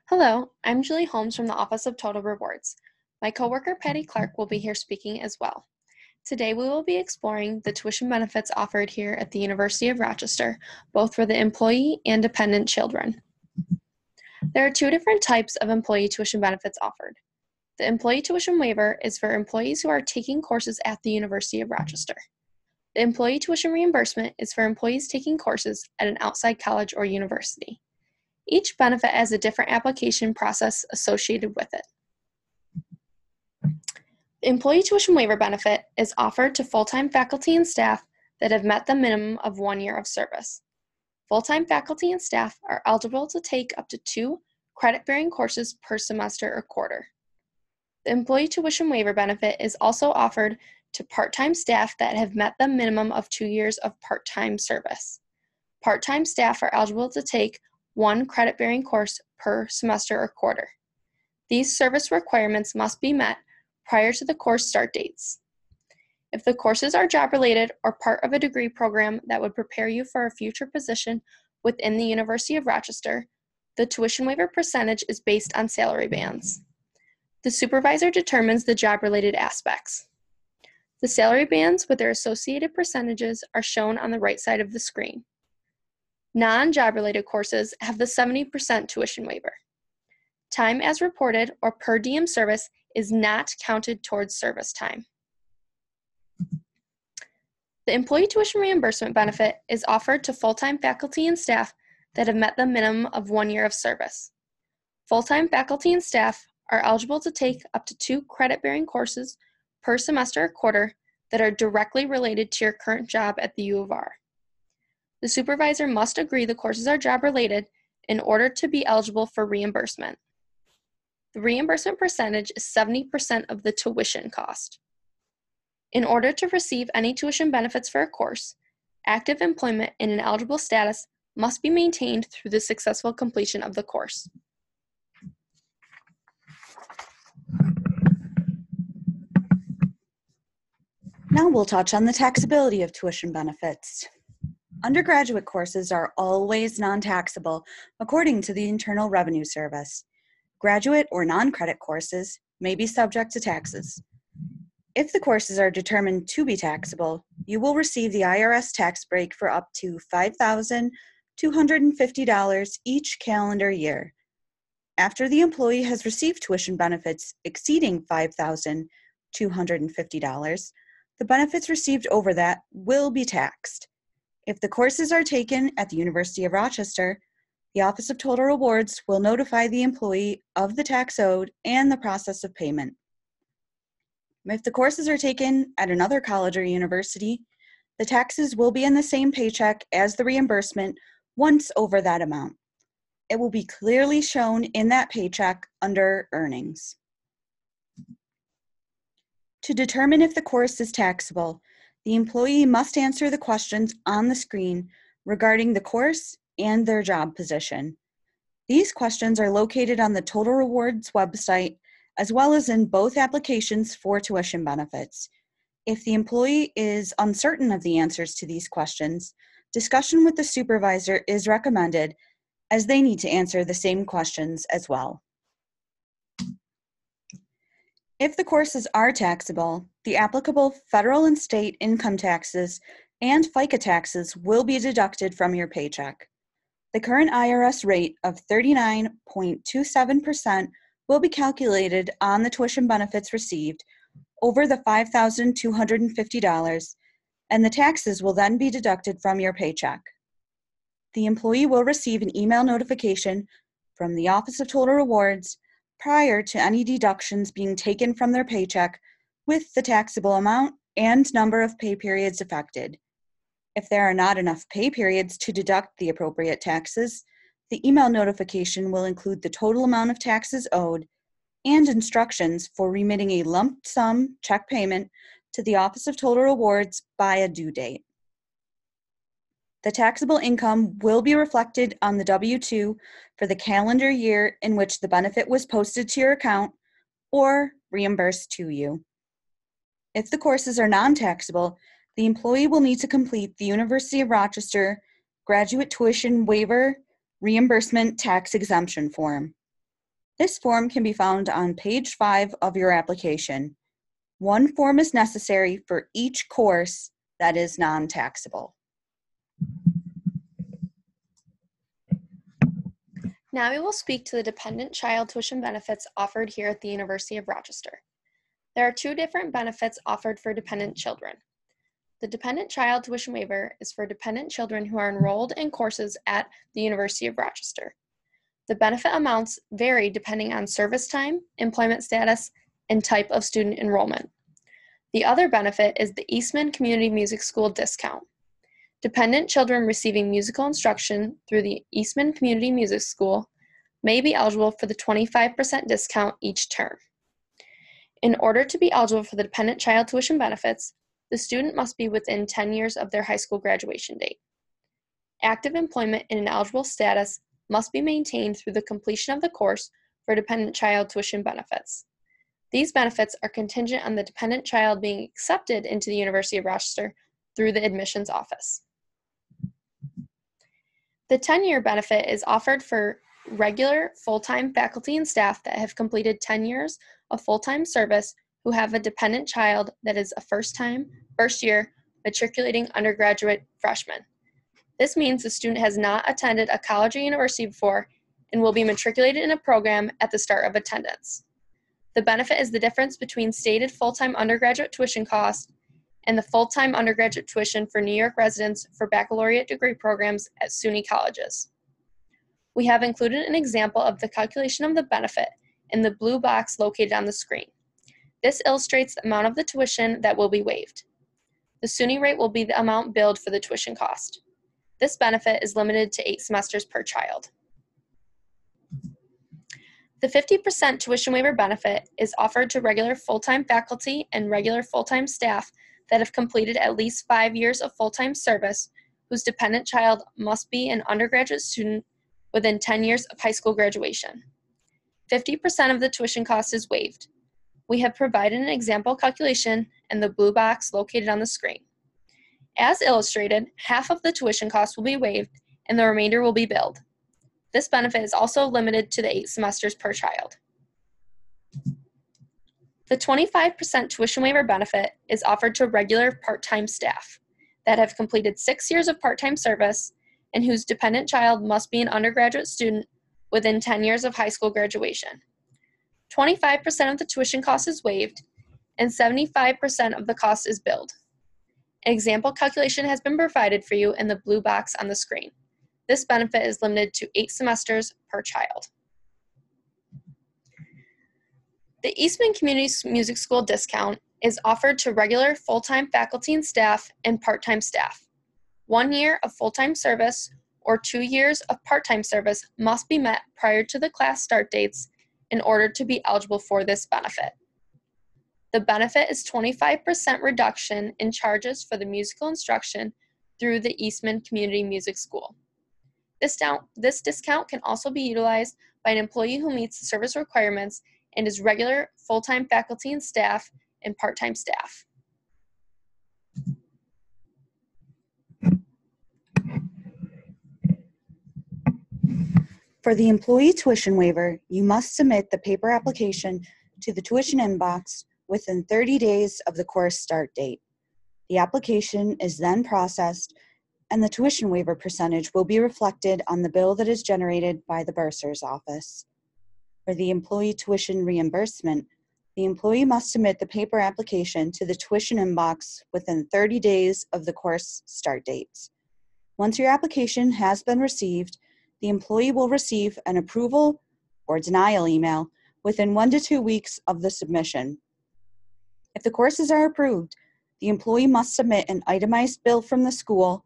Hello, I'm Julie Holmes from the Office of Total Rewards. My coworker Patty Clark will be here speaking as well. Today we will be exploring the tuition benefits offered here at the University of Rochester, both for the employee and dependent children. There are two different types of employee tuition benefits offered. The employee tuition waiver is for employees who are taking courses at the University of Rochester. The employee tuition reimbursement is for employees taking courses at an outside college or university. Each benefit has a different application process associated with it. The employee tuition waiver benefit is offered to full-time faculty and staff that have met the minimum of 1 year of service. Full-time faculty and staff are eligible to take up to 2 credit-bearing courses per semester or quarter. The employee tuition waiver benefit is also offered to part-time staff that have met the minimum of 2 years of part-time service. Part-time staff are eligible to take 1 credit-bearing course per semester or quarter. These service requirements must be met prior to the course start dates. If the courses are job-related or part of a degree program that would prepare you for a future position within the University of Rochester, the tuition waiver percentage is based on salary bands. The supervisor determines the job-related aspects. The salary bands with their associated percentages are shown on the right side of the screen. Non-job-related courses have the 70% tuition waiver. Time as reported or per diem service is not counted towards service time. The employee tuition reimbursement benefit is offered to full-time faculty and staff that have met the minimum of 1 year of service. Full-time faculty and staff are eligible to take up to 2 credit-bearing courses per semester or quarter that are directly related to your current job at the U of R. The supervisor must agree the courses are job-related in order to be eligible for reimbursement. The reimbursement percentage is 70% of the tuition cost. In order to receive any tuition benefits for a course, active employment in an eligible status must be maintained through the successful completion of the course. Now we'll touch on the taxability of tuition benefits. Undergraduate courses are always non-taxable according to the Internal Revenue Service. Graduate or non-credit courses may be subject to taxes. If the courses are determined to be taxable, you will receive the IRS tax break for up to $5,250 each calendar year. After the employee has received tuition benefits exceeding $5,250, the benefits received over that will be taxed. If the courses are taken at the University of Rochester, the Office of Total Rewards will notify the employee of the tax owed and the process of payment. If the courses are taken at another college or university, the taxes will be in the same paycheck as the reimbursement once over that amount. It will be clearly shown in that paycheck under earnings. To determine if the course is taxable, the employee must answer the questions on the screen regarding the course and their job position. These questions are located on the Total Rewards website as well as in both applications for tuition benefits. If the employee is uncertain of the answers to these questions, discussion with the supervisor is recommended as they need to answer the same questions as well. If the courses are taxable, the applicable federal and state income taxes and FICA taxes will be deducted from your paycheck. The current IRS rate of 39.27% will be calculated on the tuition benefits received over the $5,250, and the taxes will then be deducted from your paycheck. The employee will receive an email notification from the Office of Total Rewards prior to any deductions being taken from their paycheck with the taxable amount and number of pay periods affected. If there are not enough pay periods to deduct the appropriate taxes, the email notification will include the total amount of taxes owed and instructions for remitting a lump sum check payment to the Office of Total Rewards by a due date. The taxable income will be reflected on the W-2 for the calendar year in which the benefit was posted to your account or reimbursed to you. If the courses are non-taxable, the employee will need to complete the University of Rochester Graduate Tuition Waiver Reimbursement Tax Exemption Form. This form can be found on page 5 of your application. One form is necessary for each course that is non-taxable. Now we will speak to the dependent child tuition benefits offered here at the University of Rochester. There are 2 different benefits offered for dependent children. The dependent child tuition waiver is for dependent children who are enrolled in courses at the University of Rochester. The benefit amounts vary depending on service time, employment status, and type of student enrollment. The other benefit is the Eastman Community Music School discount. Dependent children receiving musical instruction through the Eastman Community Music School may be eligible for the 25% discount each term. In order to be eligible for the dependent child tuition benefits, the student must be within 10 years of their high school graduation date. Active employment in an eligible status must be maintained through the completion of the course for dependent child tuition benefits. These benefits are contingent on the dependent child being accepted into the University of Rochester through the admissions office. The 10-year benefit is offered for regular full-time faculty and staff that have completed 10 years of full-time service who have a dependent child that is a first-year matriculating undergraduate freshman. This means the student has not attended a college or university before and will be matriculated in a program at the start of attendance. The benefit is the difference between stated full-time undergraduate tuition cost and the full-time undergraduate tuition for New York residents for baccalaureate degree programs at SUNY colleges. We have included an example of the calculation of the benefit in the blue box located on the screen. This illustrates the amount of the tuition that will be waived. The SUNY rate will be the amount billed for the tuition cost. This benefit is limited to 8 semesters per child. The 50% tuition waiver benefit is offered to regular full-time faculty and regular full-time staff that have completed at least 5 years of full-time service whose dependent child must be an undergraduate student within 10 years of high school graduation. 50% of the tuition cost is waived. We have provided an example calculation in the blue box located on the screen. As illustrated, half of the tuition cost will be waived and the remainder will be billed. This benefit is also limited to the 8 semesters per child. The 25% tuition waiver benefit is offered to regular part-time staff that have completed 6 years of part-time service and whose dependent child must be an undergraduate student within 10 years of high school graduation. 25% of the tuition cost is waived and 75% of the cost is billed. An example calculation has been provided for you in the blue box on the screen. This benefit is limited to 8 semesters per child. The Eastman Community Music School discount is offered to regular full-time faculty and staff and part-time staff. 1 year of full-time service or 2 years of part-time service must be met prior to the class start dates in order to be eligible for this benefit. The benefit is 25% reduction in charges for the musical instruction through the Eastman Community Music School. This discount can also be utilized by an employee who meets the service requirements and is regular full-time faculty and staff and part-time staff. For the employee tuition waiver, you must submit the paper application to the tuition inbox within 30 days of the course start date. The application is then processed and the tuition waiver percentage will be reflected on the bill that is generated by the bursar's office. For the employee tuition reimbursement, the employee must submit the paper application to the tuition inbox within 30 days of the course start dates. Once your application has been received, the employee will receive an approval or denial email within 1 to 2 weeks of the submission. If the courses are approved, the employee must submit an itemized bill from the school,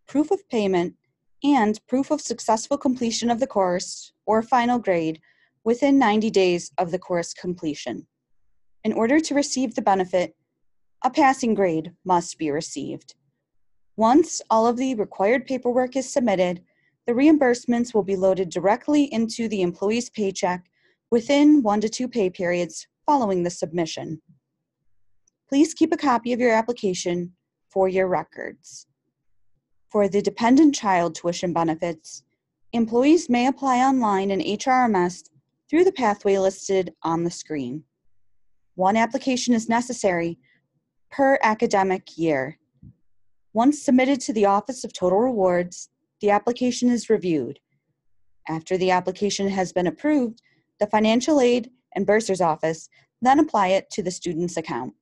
proof of payment, and proof of successful completion of the course or final grade within 90 days of the course completion. In order to receive the benefit, a passing grade must be received. Once all of the required paperwork is submitted, the reimbursements will be loaded directly into the employee's paycheck within 1 to 2 pay periods following the submission. Please keep a copy of your application for your records. For the dependent child tuition benefits, employees may apply online in HRMS through the pathway listed on the screen. One application is necessary per academic year. Once submitted to the Office of Total Rewards, the application is reviewed. After the application has been approved, the Financial Aid and Bursar's Office then apply it to the student's account.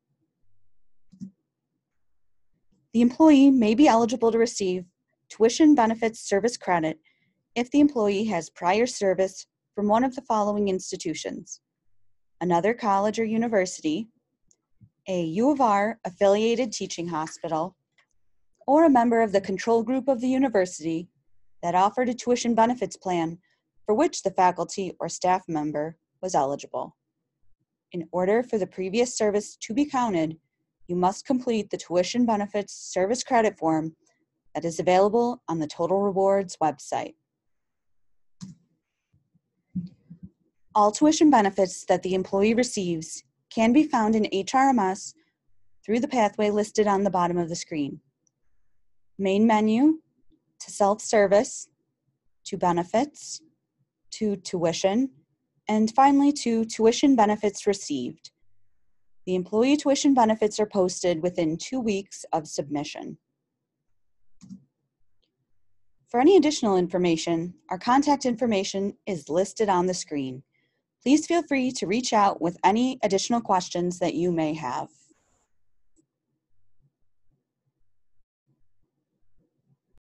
The employee may be eligible to receive tuition benefits service credit if the employee has prior service from one of the following institutions: another college or university, a U of R affiliated teaching hospital, or a member of the control group of the university that offered a tuition benefits plan for which the faculty or staff member was eligible. In order for the previous service to be counted, you must complete the tuition benefits service credit form that is available on the Total Rewards website. All tuition benefits that the employee receives can be found in HRMS through the pathway listed on the bottom of the screen. Main menu, to self-service, to benefits, to tuition, and finally to tuition benefits received. The employee tuition benefits are posted within 2 weeks of submission. For any additional information, our contact information is listed on the screen. Please feel free to reach out with any additional questions that you may have.